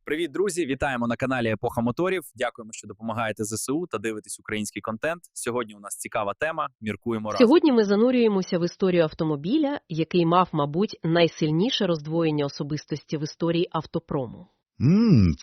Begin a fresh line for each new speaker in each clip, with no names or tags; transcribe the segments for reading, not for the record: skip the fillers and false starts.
Привіт, друзі! Вітаємо на каналі Епоха Моторів. Дякуємо, що допомагаєте ЗСУ та дивитесь український контент. Сьогодні у нас цікава тема. Міркуємо разом.
Сьогодні ми занурюємося в історію автомобіля, який мав, мабуть, найсильніше роздвоєння особистості в історії автопрому.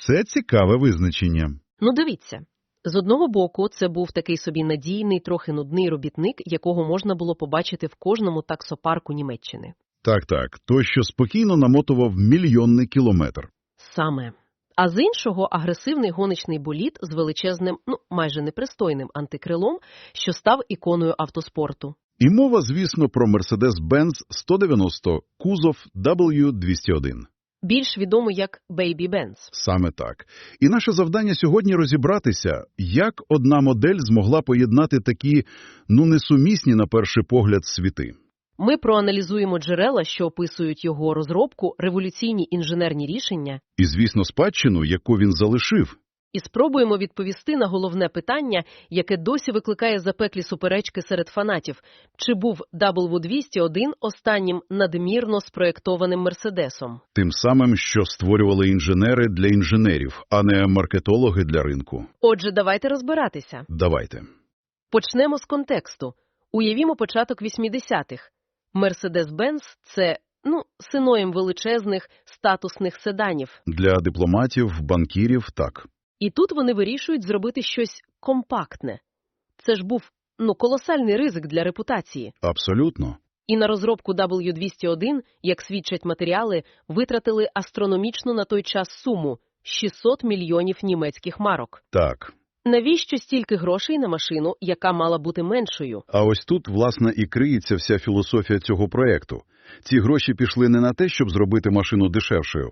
Це цікаве визначення.
Ну дивіться, з одного боку це був такий собі надійний, трохи нудний робітник, якого можна було побачити в кожному таксопарку Німеччини.
Так, той, що спокійно намотував мільйонний кілометр.
Саме. А з іншого – агресивний гоночний болід з величезним, майже непристойним антикрилом, що став іконою автоспорту.
І мова, звісно, про Mercedes-Benz 190 кузов W201.
Більш відомий як Baby Benz.
Саме так. І наше завдання сьогодні розібратися, як одна модель змогла поєднати такі, несумісні на перший погляд світи.
Ми проаналізуємо джерела, що описують його розробку, революційні інженерні рішення.
І, звісно, спадщину, яку він залишив.
І спробуємо відповісти на головне питання, яке досі викликає запеклі суперечки серед фанатів. Чи був W201 останнім надмірно спроєктованим Мерседесом?
Тим самим, що створювали інженери для інженерів, а не маркетологи для ринку.
Отже, давайте розбиратися.
Давайте.
Почнемо з контексту. Уявімо початок 80-х. Mercedes-Benz – це, синонім величезних статусних седанів.
Для дипломатів, банкірів – так.
І тут вони вирішують зробити щось компактне. Це ж був, колосальний ризик для репутації.
Абсолютно.
І на розробку W201, як свідчать матеріали, витратили астрономічну на той час суму – 600 мільйонів німецьких марок.
Так.
Навіщо стільки грошей на машину, яка мала бути меншою?
А ось тут, власне, і криється вся філософія цього проєкту. Ці гроші пішли не на те, щоб зробити машину дешевшою,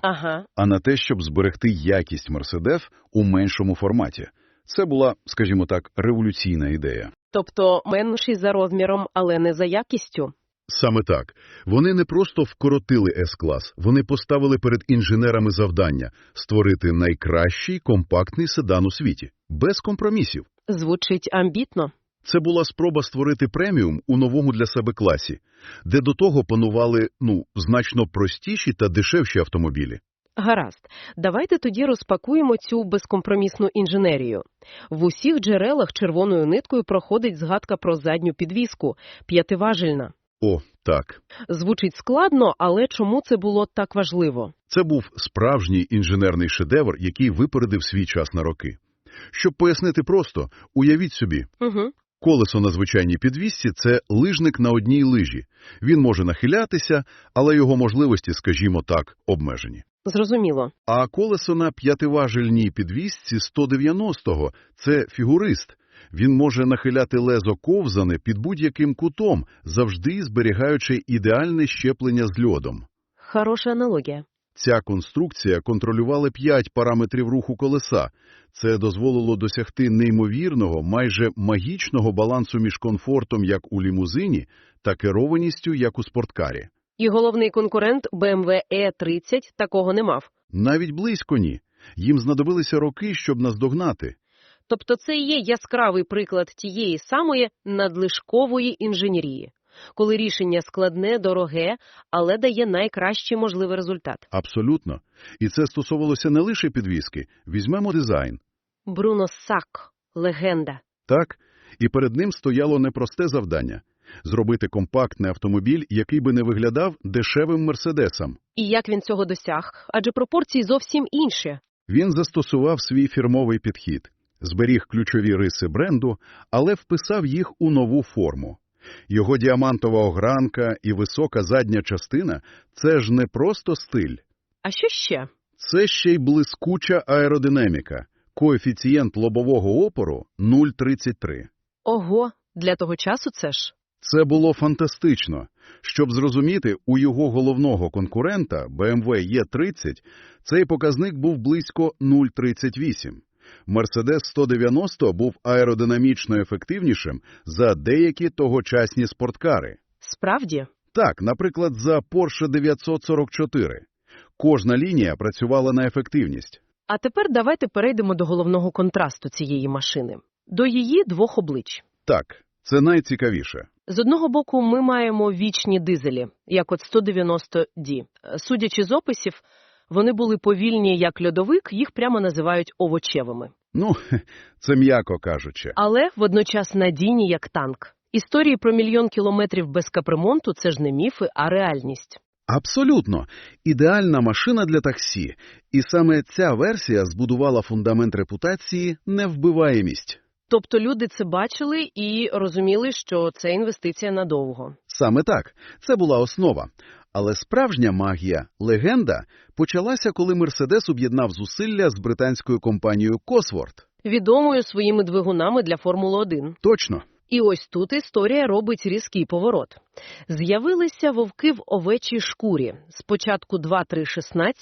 а на те, щоб зберегти якість Мерседес у меншому форматі. Це була, скажімо так, революційна ідея.
Тобто менший за розміром, але не за якістю?
Саме так. Вони не просто вкоротили С-клас, вони поставили перед інженерами завдання – створити найкращий компактний седан у світі. Без компромісів.
Звучить амбітно.
Це була спроба створити преміум у новому для себе класі, де до того панували, значно простіші та дешевші автомобілі.
Гаразд. Давайте тоді розпакуємо цю безкомпромісну інженерію. В усіх джерелах червоною ниткою проходить згадка про задню підвіску – п'ятиважельна.
О, так.
Звучить складно, але чому це було так важливо?
Це був справжній інженерний шедевр, який випередив свій час на роки. Щоб пояснити просто, уявіть собі, колесо на звичайній підвісці – це лижник на одній лижі. Він може нахилятися, але його можливості, скажімо так, обмежені.
Зрозуміло.
А колесо на п'ятиважельній підвісці 190-го – це фігурист. Він може нахиляти лезо ковзане під будь-яким кутом, завжди зберігаючи ідеальне щеплення з льодом.
Хороша аналогія.
Ця конструкція контролювала 5 параметрів руху колеса. Це дозволило досягти неймовірного, майже магічного балансу між комфортом, як у лімузині, та керованістю, як у спорткарі.
І головний конкурент BMW E30 такого не мав?
Навіть близько ні. Їм знадобилися роки, щоб наздогнати.
Тобто це і є яскравий приклад тієї самої надлишкової інженерії, коли рішення складне, дороге, але дає найкращий можливий результат.
Абсолютно. І це стосувалося не лише підвіски. Візьмемо дизайн.
Бруно Сак – легенда.
Так. І перед ним стояло непросте завдання – зробити компактний автомобіль, який би не виглядав дешевим Мерседесом.
І як він цього досяг? Адже пропорції зовсім інші.
Він застосував свій фірмовий підхід. Зберіг ключові риси бренду, але вписав їх у нову форму. Його діамантова огранка і висока задня частина – це ж не просто стиль.
А що ще?
Це ще й блискуча аеродинаміка. Коефіцієнт лобового опору – 0,33.
Ого, для того часу це ж?
Це було фантастично. Щоб зрозуміти, у його головного конкурента BMW E30 цей показник був близько 0,38. Mercedes 190 був аеродинамічно ефективнішим за деякі тогочасні спорткари.
Справді?
Так, наприклад, за Porsche 944. Кожна лінія працювала на ефективність.
А тепер давайте перейдемо до головного контрасту цієї машини. До її двох облич.
Так, це найцікавіше.
З одного боку, ми маємо вічні дизелі, як от 190D. Судячи з описів, Вони були повільні, як льодовик, їх прямо називають овочевими.
Ну, це м'яко кажучи.
Але водночас надійні, як танк. Історії про 1 000 000 кілометрів без капремонту – це ж не міфи, а реальність.
Абсолютно. Ідеальна машина для таксі. І саме ця версія збудувала фундамент репутації «невбиваємість».
Тобто люди це бачили і розуміли, що це інвестиція надовго.
Саме так. Це була основа. Але справжня магія, легенда, почалася, коли «Мерседес» об'єднав зусилля з британською компанією «Косворт».
Відомою своїми двигунами для Формули-1.
Точно.
І ось тут історія робить різкий поворот. З'явилися вовки в овечій шкурі. Спочатку 2.3.16,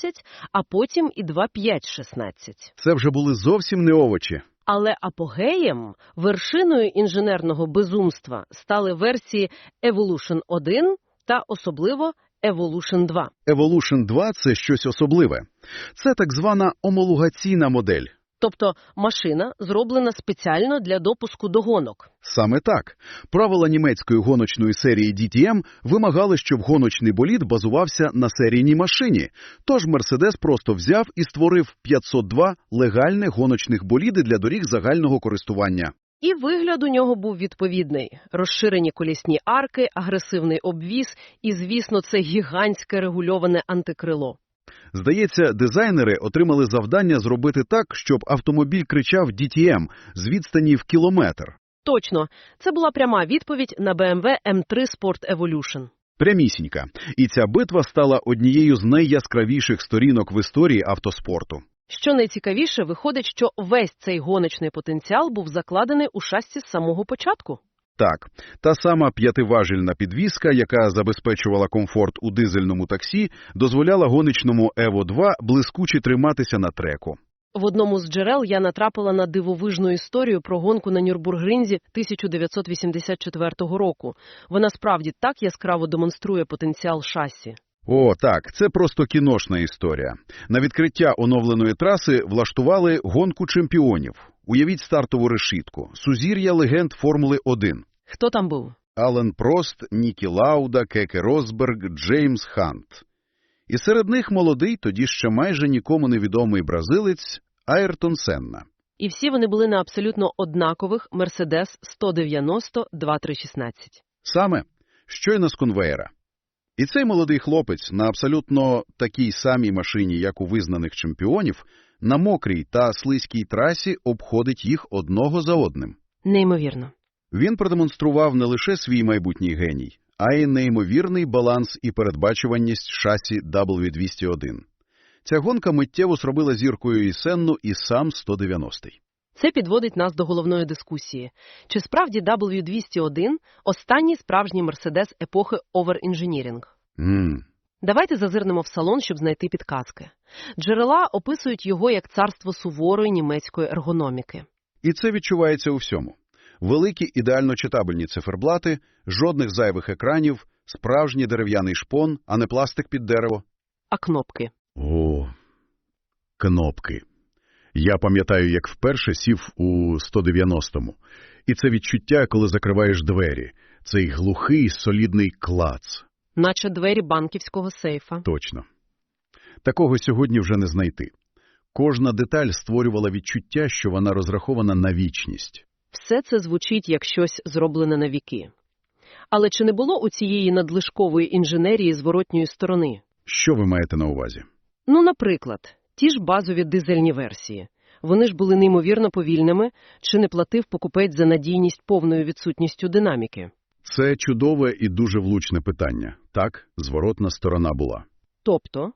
а потім і 2.5.16.
Це вже були зовсім не овочі.
Але апогеєм, вершиною інженерного безумства стали версії Evolution 1 та особливо Evolution 2.
Evolution 2 – це щось особливе. Це так звана омологаційна модель.
Тобто машина зроблена спеціально для допуску до гонок.
Саме так. Правила німецької гоночної серії DTM вимагали, щоб гоночний болід базувався на серійній машині. Тож «Мерседес» просто взяв і створив 502 легальних гоночних боліди для доріг загального користування.
І вигляд у нього був відповідний. Розширені колісні арки, агресивний обвіз і, звісно, це гігантське регульоване антикрило.
Здається, дизайнери отримали завдання зробити так, щоб автомобіль кричав DTM з відстані в кілометр.
Точно. Це була пряма відповідь на BMW M3 Sport Evolution.
Прямісінька. І ця битва стала однією з найяскравіших сторінок в історії автоспорту.
Що найцікавіше, виходить, що весь цей гоночний потенціал був закладений у шасі з самого початку.
Так, та сама п'ятиважільна підвізка, яка забезпечувала комфорт у дизельному таксі, дозволяла гоночному Evo 2 блискуче триматися на треку.
В одному з джерел я натрапила на дивовижну історію про гонку на Нюрбургринзі 1984 року. Вона справді так яскраво демонструє потенціал шасі.
О, так, це просто кіношна історія. На відкриття оновленої траси влаштували гонку чемпіонів. Уявіть стартову решітку. Сузір'я легенд Формули-1.
Хто там був?
Ален Прост, Нікі Лауда, Кеке Росберг, Джеймс Хант. І серед них молодий, тоді ще майже нікому невідомий бразилець Айртон Сенна.
І всі вони були на абсолютно однакових Mercedes 190 2.3.16.
Саме, щойно з конвеєра. І цей молодий хлопець на абсолютно такій самій машині, як у визнаних чемпіонів, на мокрій та слизькій трасі обходить їх одного за одним.
Неймовірно.
Він продемонстрував не лише свій майбутній геній, а й неймовірний баланс і передбачуваність шасі W201. Ця гонка миттєво зробила зіркою і Сенну, і сам 190-й.
Це підводить нас до головної дискусії. Чи справді W201 – останній справжній Мерседес епохи оверінженірінг? Давайте зазирнемо в салон, щоб знайти підказки. Джерела описують його як царство суворої німецької ергономіки.
І це відчувається у всьому. Великі ідеально читабельні циферблати, жодних зайвих екранів, справжній дерев'яний шпон, а не пластик під дерево.
А кнопки?
О, кнопки. Я пам'ятаю, як вперше сів у 190-му. І це відчуття, коли закриваєш двері. Цей глухий, солідний клац.
Наче двері банківського сейфа.
Точно. Такого сьогодні вже не знайти. Кожна деталь створювала відчуття, що вона розрахована на вічність.
Все це звучить як щось зроблене на віки. Але чи не було у цієї надлишкової інженерії зворотньої сторони?
Що ви маєте на увазі?
Ну, наприклад, ті ж базові дизельні версії. Вони ж були неймовірно повільними, чи не платив покупець за надійність повною відсутністю динаміки?
Це чудове і дуже влучне питання. Так, зворотна сторона була.
Тобто?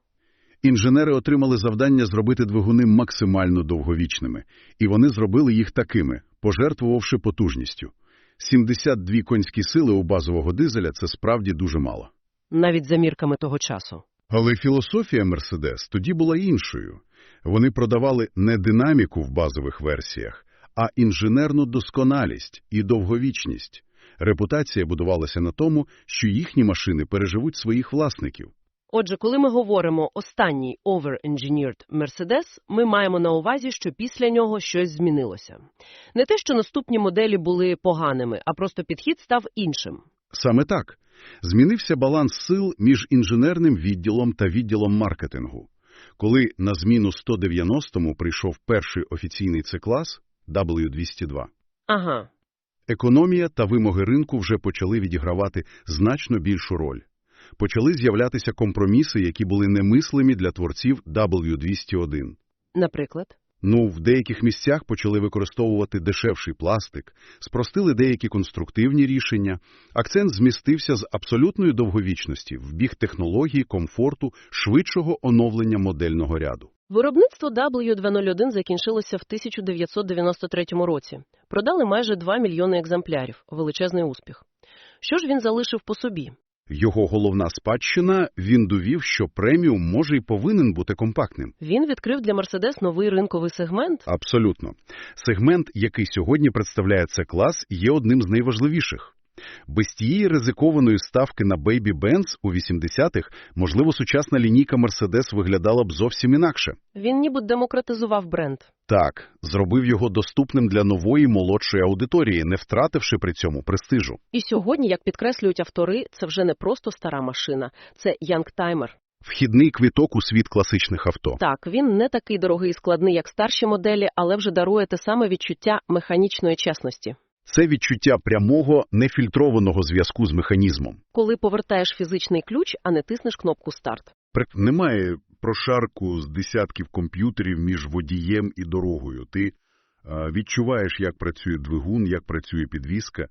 Інженери отримали завдання зробити двигуни максимально довговічними. І вони зробили їх такими, пожертвувавши потужністю. 72 кінські сили у базового дизеля – це справді дуже мало.
Навіть за мірками того часу.
Але філософія «Мерседес» тоді була іншою. Вони продавали не динаміку в базових версіях, а інженерну досконалість і довговічність. Репутація будувалася на тому, що їхні машини переживуть своїх власників.
Отже, коли ми говоримо «останній over-engineered Mercedes», ми маємо на увазі, що після нього щось змінилося. Не те, що наступні моделі були поганими, а просто підхід став іншим.
Саме так. Змінився баланс сил між інженерним відділом та відділом маркетингу. Коли на зміну 190-му прийшов перший офіційний C-клас W202,
Ага.
економія та вимоги ринку вже почали відігравати значно більшу роль. Почали з'являтися компроміси, які були немислимі для творців W201.
Наприклад?
В деяких місцях почали використовувати дешевший пластик, спростили деякі конструктивні рішення, акцент змістився з абсолютної довговічності в бік технології, комфорту, швидшого оновлення модельного ряду.
Виробництво W201 закінчилося в 1993 році. Продали майже 2 мільйони екземплярів. Величезний успіх. Що ж він залишив по собі?
Його головна спадщина – він довів, що преміум може і повинен бути компактним.
Він відкрив для Mercedes новий ринковий сегмент?
Абсолютно. Сегмент, який сьогодні представляє C-клас, є одним з найважливіших. Без тієї ризикованої ставки на Baby Benz у 80-х, можливо, сучасна лінійка Mercedes виглядала б зовсім інакше.
Він ніби демократизував бренд.
Так, зробив його доступним для нової молодшої аудиторії, не втративши при цьому престижу.
І сьогодні, як підкреслюють автори, це вже не просто стара машина, це янгтаймер.
Вхідний квиток у світ класичних авто.
Так, він не такий дорогий і складний, як старші моделі, але вже дарує те саме відчуття механічної чесності.
Це відчуття прямого, нефільтрованого зв'язку з механізмом.
Коли повертаєш фізичний ключ, а не тиснеш кнопку «Старт».
Немає прошарку з десятків комп'ютерів між водієм і дорогою. Ти відчуваєш, як працює двигун, як працює підвізка.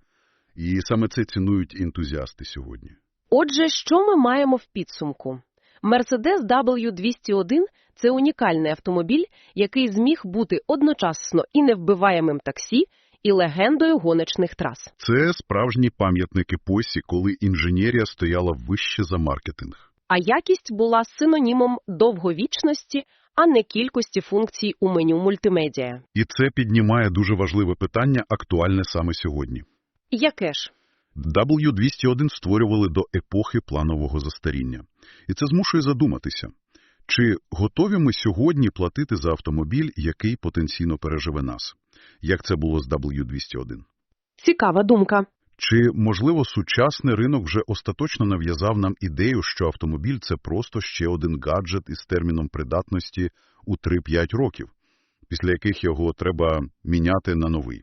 І саме це цінують ентузіасти сьогодні.
Отже, що ми маємо в підсумку? Mercedes W201 – це унікальний автомобіль, який зміг бути одночасно і невбиваємим таксі, і легендою гоночних трас.
Це справжній пам'ятник епосі, коли інженерія стояла вище за маркетинг.
А якість була синонімом довговічності, а не кількості функцій у меню мультимедіа.
І це піднімає дуже важливе питання, актуальне саме сьогодні.
Яке ж?
W201 створювали до епохи планового застаріння. І це змушує задуматися, чи готові ми сьогодні платити за автомобіль, який потенційно переживе нас, як це було з W201?
Цікава думка.
Чи, можливо, сучасний ринок вже остаточно нав'язав нам ідею, що автомобіль – це просто ще один гаджет із терміном придатності у 3-5 років, після яких його треба міняти на новий?